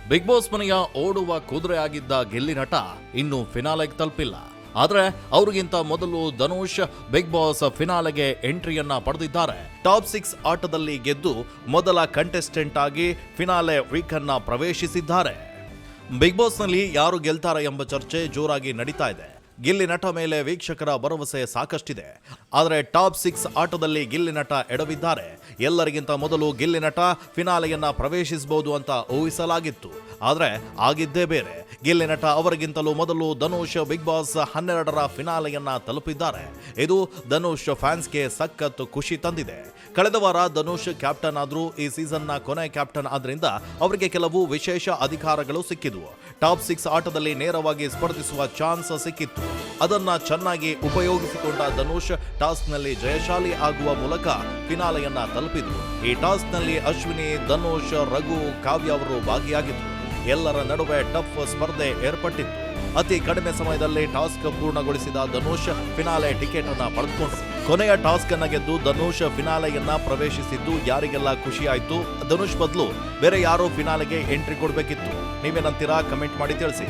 Big boss ಮನೆಯ ಓಡುವ ಕುದುರೆ ಆಗಿದ್ದ ಗಿಲ್ಲಿ ನಟ ಇನ್ನು ಫಿನಾಲೆಗೆ ತಲುಪಿಲ್ಲ. ಆದ್ರೆ ಅವ್ರಿಗಿಂತ ಮೊದಲು ಧನುಷ್ ಬಿಗ್ ಬಾಸ್ ಫಿನಾಲೆಗೆ ಎಂಟ್ರಿಯನ್ನ ಪಡೆದಿದ್ದಾರೆ. ಟಾಪ್ 6 ಆಟದಲ್ಲಿ ಗೆದ್ದು ಮೊದಲ ಕಂಟೆಸ್ಟೆಂಟ್ ಆಗಿ ಫಿನಾಲೆ ವೀಕ್ ಅನ್ನ ಪ್ರವೇಶಿಸಿದ್ದಾರೆ. ಬಿಗ್ ಬಾಸ್ ನಲ್ಲಿ ಯಾರು ಗೆಲ್ತಾರೆ ಎಂಬ ಚರ್ಚೆ ಜೋರಾಗಿ ನಡೀತಾ ಇದೆ. ಗಿಲ್ಲಿ ನಟ ಮೇಲೆ ವೀಕ್ಷಕರ ಭರವಸೆ ಸಾಕಷ್ಟಿದೆ. ಆದರೆ ಟಾಪ್ 6 ಆಟದಲ್ಲಿ ಗಿಲ್ಲಿ ನಟ ಎಡವಿದ್ದಾರೆ. ಎಲ್ಲರಿಗಿಂತ ಮೊದಲು ಗಿಲ್ಲಿ ನಟ ಫಿನಾಲೆಯನ್ನ ಪ್ರವೇಶಿಸಬಹುದು ಅಂತ ಊಹಿಸಲಾಗಿತ್ತು. ಆದರೆ ಆಗಿದ್ದೇ ಬೇರೆ. ಗಿಲ್ಲಿ ನಟ ಅವರಿಗಿಂತಲೂ ಮೊದಲು ಧನುಷ್ ಬಿಗ್ ಬಾಸ್ 12ರ ಫಿನಾಲೆಯನ್ನ ತಲುಪಿದ್ದಾರೆ. ಇದು ಧನುಷ್ ಫ್ಯಾನ್ಸ್ಗೆ ಸಖತ್ ಖುಷಿ ತಂದಿದೆ. ಕಳೆದ ವಾರ ಧನುಷ್ ಕ್ಯಾಪ್ಟನ್ ಆದ್ರೂ ಈ ಸೀಸನ್ನ ಕೊನೆ ಕ್ಯಾಪ್ಟನ್ ಆದ್ರಿಂದ ಅವರಿಗೆ ಕೆಲವು ವಿಶೇಷ ಅಧಿಕಾರಗಳು ಸಿಕ್ಕಿದ್ವು. ಟಾಪ್ 6 ಆಟದಲ್ಲಿ ನೇರವಾಗಿ ಸ್ಪರ್ಧಿಸುವ ಚಾನ್ಸ್ ಸಿಕ್ಕಿತ್ತು. ಅದನ್ನ ಚೆನ್ನಾಗಿ ಉಪಯೋಗಿಸಿಕೊಂಡ ಧನುಷ್ ಟಾಸ್ಕ್ನಲ್ಲಿ ಜಯಶಾಲಿ ಆಗುವ ಮೂಲಕ ಫಿನಾಲೆಯನ್ನ ತಲುಪಿದ್ರು. ಈ ಟಾಸ್ಕ್ನಲ್ಲಿ ಅಶ್ವಿನಿ, ಧನುಷ್, ರಘು, ಕಾವ್ಯ ಅವರು ಭಾಗಿಯಾಗಿದ್ರು. ಎಲ್ಲರ ನಡುವೆ ಟಫ್ ಸ್ಪರ್ಧೆ ಏರ್ಪಟ್ಟಿತ್ತು. ಅತಿ ಕಡಿಮೆ ಸಮಯದಲ್ಲಿ ಟಾಸ್ಕ್ ಪೂರ್ಣಗೊಳಿಸಿದ ಧನುಷ್ ಫಿನಾಲೆ ಟಿಕೆಟ್ ಅನ್ನ ಪಡೆದುಕೊಂಡ್ರು. ಕೊನೆಯ ಟಾಸ್ಕ್ ಅನ್ನ ಗೆದ್ದು ಧನುಷ್ ಫಿನಾಲೆಯನ್ನ ಪ್ರವೇಶಿಸಿದ್ದು ಯಾರಿಗೆಲ್ಲ ಖುಷಿಯಾಯ್ತು. ಧನುಷ್ ಬದಲು ಬೇರೆ ಯಾರೋ ಫಿನಾಲೆಗೆ ಎಂಟ್ರಿ ಕೊಡಬೇಕಿತ್ತು. ನೀವೇನಂತೀರಾ? ಕಮೆಂಟ್ ಮಾಡಿ ತಿಳಿಸಿ.